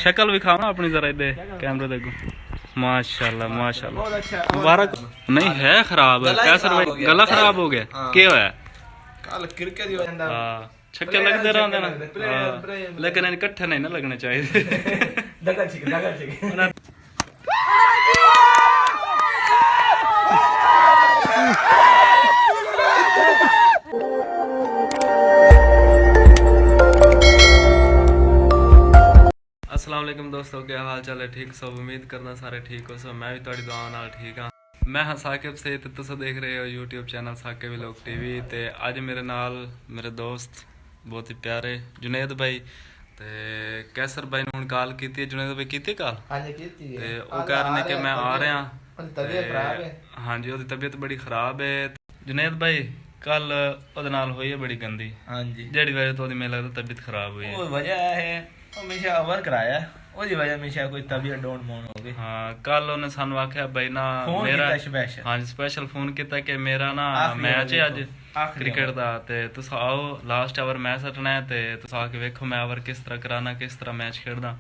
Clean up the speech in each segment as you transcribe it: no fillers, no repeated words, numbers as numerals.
शक्ल विखाओ ना अपनी जरा इधर कैमरे देखो। माशाल्लाह माशाल्लाह मुबारक। नहीं है खराब है कैसर भाई, गला खराब हो गया क्या होया? कल क्रिकेट ही हो जांदा। हां छक्के लगदे रहंदे ना, लेकिन इन इकट्ठे नहीं ना लगने चाहिए। दगा छिक अस्सलाम वालेकुम दोस्तों, क्या हाल चाल है? ठीक सब, उम्मीद करना सारे ठीक हो सब। मैं भी थोड़ी दुआ नाल ठीक हाँ। मैं हाँ साकिब से ते तुस देख रहे हो YouTube channel Saqib vlog TV. ते अज मेरे नाल मेरे दोस्त बहुत ही प्यारे जुनेद भाई ते कैसर भाई ने हुण कॉल की। जुनेद भाई की कॉल? हां जी कीती है। ते ओ कह रहे ने कि मैं आ रहा। तबीयत खराब है। हाँ जी ओदी तबीयत बड़ी खराब है। जुनेद भाई कल ओदे नाल होई है बड़ी गंदी। हां जी जेड़ी वजह तो ओदी मेरे लगदा तबीयत खराब हुई है। वो वजह है हमेशा वर्क कराया ओदी वजह हमेशा कोई तबीयत डाउन मोन हो गई। हाँ कल उन्हें सानू आख्या भाई ना मेरा हाँ जी स्पेशल फोन किया कि मेरा ना मैच है अज क्रिकेट दा ते तुस आओ लास्ट ओवर मैच हटना है ते तुस आके वेखो मैं ओवर किस तरह कराना किस तरह मैच खेडदा।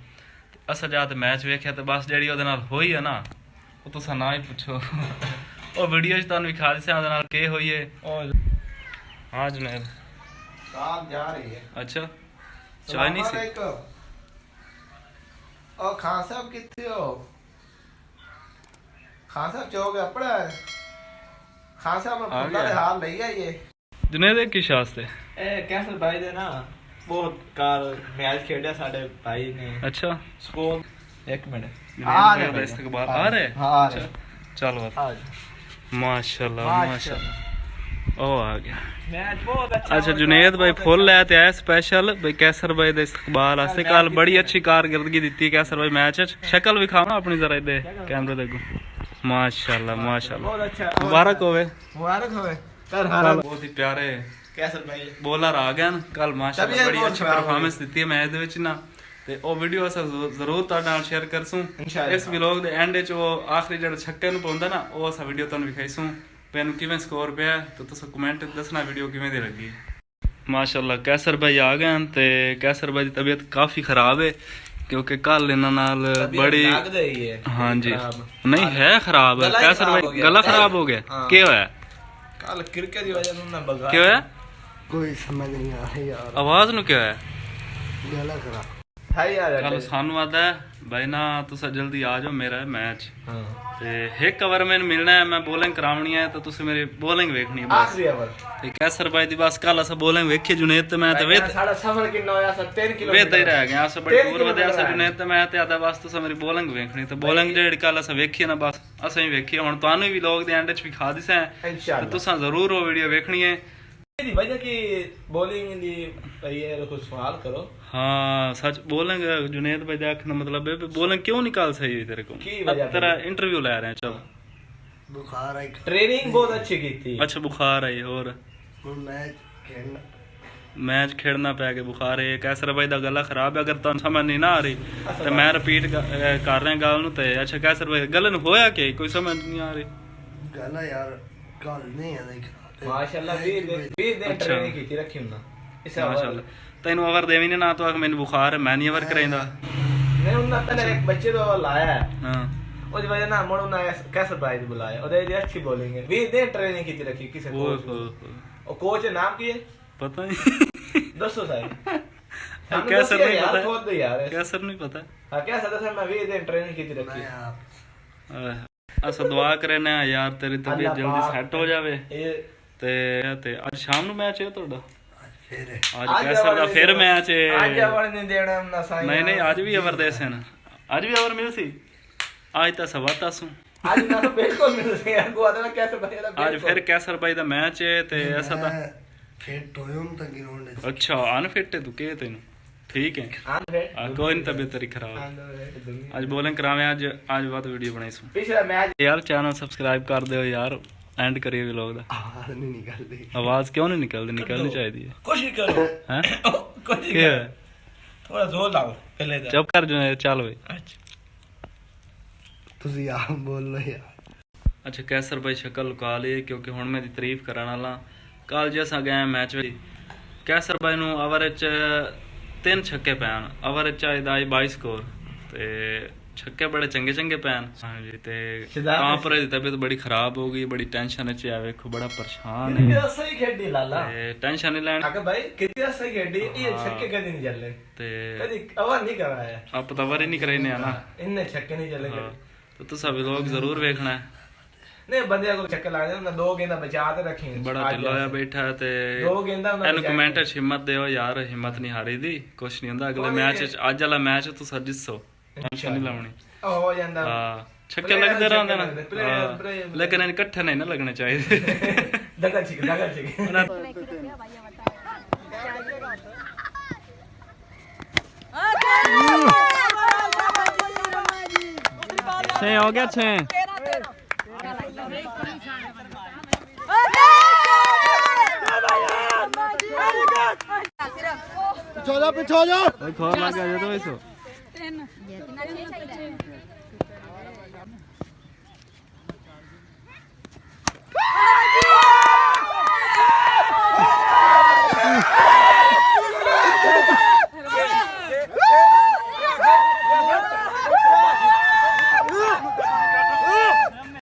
अस जाते मैच वेख्या ते बस जेड़ी ओदे नाल होई है ना वो तुसा ना ही पूछो। ओ वीडियो च तुहानू विखा दिसां ओदे नाल के होई है। हाँ जुनैद काम जा रही है। अच्छा चाय नहीं सी ओ खान साहब किथे हो? खान साहब चौक अपड़ा खान साहब फुल्ला दे हाल लई आइए। जुनैद की शास्ते ए कैसल भाई दे ना बहुत काल मैच खेड़ा साडे भाई ने। अच्छा स्कोर एक मिनट आ रहे इस्तकबाल आ रहे। हां आ रहे चलो माशाल्लाह माशाल्लाह ओ आ गया मैच बहुत अच्छा जुनेद भाई फुल लेते आए स्पेशल भाई कैसर भाई दे इस्तकबाल वास्ते। कल बड़ी अच्छी कारकर्दगी दी कैसर भाई मैच च। शक्ल विखाओ ना अपनी जरा इधर कैमरे देखो। माशाल्लाह माशाल्लाह बहुत अच्छा मुबारक होवे कर हाल बहुत ही प्यारे कैसर भाई बॉलर आ गए कल माशाल्लाह बड़ी अच्छी परफॉर्मेंस दी है मैच दे विच ना। ते ओ वीडियो अस जरूर तुहाडे नाल शेयर करसूं इस व्लॉग दे एंड च। वो आखिरी जेड़ा छक्के नु पाउंदा ना ओ अस वीडियो तुहानू विखाईसूं पेन किवें स्कोर पिया तो तुस कमेंट दसना वीडियो किवें दी लगी। माशाल्लाह कैसर भाई आ गए ते कैसर भाई दी तबीयत काफी खराब है क्योंकि कल इन्हां नाल बड़ी हाँ जी नहीं है खराब है कैसर भाई गला खराब हो गया क्या होया? कल क्रिकेट की वजह से बगा क्या होया? कोई समझ नहीं आ रही यार आवाज नु क्या होया? गला खराब है यार। कल सानू आदा भाई ना तुस जल्दी आ जाओ मेरा मैच ते एक ओवर मैंने मिलना है मैं बॉलिंग करावनी है तो तुस मेरी बॉलिंग वेखनी है बस। आखिरी ओवर ते कैसर भाई दी बस कल अस बॉलिंग वेखी जुनेद ते मैं ते वेत साडा सफर कितना होया 3 किलोमीटर वेत ही रह गया अस बड़ी दूर वदे अस जुनेद ते मैं ते आदा बस तुस मेरी बॉलिंग वेखनी ते बॉलिंग जेड़ी कल अस वेखी ना बस अस ही वेखी। हुन तुहानू भी लोग दे एंड च विखा दिसां इंशाल्लाह ते तुसां जरूर वो वीडियो वेखनी है। दी वजह की बॉलिंग दी भाई ये कुछ सवाल करो। हाँ सच बॉलिंग जुनेद भाई देखना मतलब है बॉलिंग क्यों निकाल सही हुई तेरे को तेरा इंटरव्यू ले रहे हैं। चल बुखार आई ट्रेनिंग बहुत अच्छी की थी। अच्छा बुखार आई और मैच खेड़ना पै गया बुखार है। कैसर भाई दा गला खराब है अगर तुम समझ नहीं ना आ रही तो मैं रिपीट कर रहा गल नु ते। अच्छा कैसर भाई गले नु होया कि कोई समझ नहीं आ रही गला यार कल नहीं है देख माशाल्लाह 20 दिन ट्रेनिंग की थी रखी ना इस माशाल्लाह तैनू ओवर देवी ने ना तो आख मैंने बुखार है मैं नहीं ओवर कराइंदा नहीं उन्ना पहले एक बच्चे तो लाया है। हां ओदी वजह ना मोड़ ना कैसर भाई ने बुलाया ओदे दी अच्छी बॉलिंग है 20 दिन ट्रेनिंग की थी रखी किसे कोच और कोच का नाम की है पता नहीं दोस्तों साहब कैसर नहीं पता खुद यार कैसर नहीं पता। हां कैसर था मैं 20 दिन ट्रेनिंग की थी रखी अस दुआ करने यार तेरी तबीयत जल्दी सेट हो जावे ते आज शाम नु मैच है तोड़ा आज कैसर दा फिर मैच है आज ओवर नहीं देना ना साईं नहीं आज भी ओवर दे सन आज भी ओवर मिल सी आज ता सवाता सु आज ना तो बिल्कुल मिल सी यार को आदा कैसर भाई दा आज फिर कैसर भाई दा मैच है ते ऐसा ता फिट होयम ता ग्राउंड। अच्छा अनफिट है तू के तेनु ठीक है कोई नहीं तबीयत तेरी खराब आज बॉलिंग करावे आज बात वीडियो बनाई सु पिछला मैच यार चैनल सब्सक्राइब कर दो यार एंड करिए व्लॉग दा। आवाज नहीं निकलती आवाज क्यों नहीं निकलती निकलनी चाहिए कोशिश करो हैं कोशिश कर थोड़ा जोर लाओ पहले चुप कर जो चल भाई अच्छा तुसी आप बोल लो यार। अच्छा कैसर भाई शक्ल लुका ली क्योंकि हुण मैं दी तारीफ करन वाला कल जे असां गए मैच विच कैसर भाई नु ओवर च 3 छक्के पैन ओवर च आई 22 स्कोर ਤੇ ਛੱਕੇ ਬੜੇ ਚੰਗੇ ਚੰਗੇ ਪੈਣ ਹਾਂਜੀ ਤੇ ਤਾਂ ਪਰ ਇਹਦੀ ਤਬੀਅਤ ਬੜੀ ਖਰਾਬ ਹੋ ਗਈ ਬੜੀ ਟੈਨਸ਼ਨ ਚ ਆ ਵੇਖੋ ਬੜਾ ਪਰੇਸ਼ਾਨ ਹੈ ਕਿਤੇ ਸਹੀ ਖੇਡੀ ਲਾਲਾ ਤੇ ਟੈਨਸ਼ਨ ਨਹੀਂ ਲੈਣ ਅਕੇ ਭਾਈ ਕਿਤੇ ਸਹੀ ਖੇਡੀ ਇਹ ਛੱਕੇ ਕਦੀ ਨਹੀਂ ਚੱਲੇ ਤੇ ਕਦੀ ਅਵਾ ਨਹੀਂ ਕਰਾਇਆ ਆਪ ਤਾਂ ਵਾਰੀ ਨਹੀਂ ਕਰਾਇਨੇ ਆ ਨਾ ਇੰਨੇ ਛੱਕੇ ਨਹੀਂ ਚੱਲੇ ਤੇ ਤੁਸੀਂ ਵੀ ਲੋਕ ਜ਼ਰੂਰ ਵੇਖਣਾ ਹੈ ਨਹੀਂ ਬੰਦੇ ਕੋਲ ਚੱਕੇ ਲਾਣੇ ਉਹਨਾਂ ਦੋ ਗੇਂਦਾਂ ਬਚਾ ਕੇ ਰੱਖੀ ਬੜਾ ਢਿੱਲਾ ਹੋਇਆ ਬੈਠਾ ਤੇ ਦੋ ਗੇਂਦਾਂ ਇਹਨੂੰ ਕਮੈਂਟ ਚ ਹਿੰਮਤ ਦਿਓ ਯਾਰ ਹਿੰਮਤ ਨਹੀਂ ਹਾਰੀ ਦੀ ਕੁਛ ਨਹੀਂ ਹੁੰਦਾ ਅਗਲੇ ਮੈਚ ਚ ਅੱਜ ਵਾਲਾ ਮੈਚ ਤੁਸੀਂ ਜਿੱਤੋ ਟੈਨਸ਼ਨ ਨਹੀਂ ਲਾਉਣੀ ਹੋ ਜਾਂਦਾ ਹਾਂ ਛੱਕੇ ਲੱਗਦੇ ਰਹਿੰਦੇ ਨਾ ਲੇਕਿਨ ਇਹ ਇਕੱਠੇ ਨਹੀਂ ਨਾ ਲੱਗਣੇ ਚਾਹੀਦੇ ਦਗਾ ਚਿਕ छह हो गया छह पिछो जा खोल लग गया तो ऐसो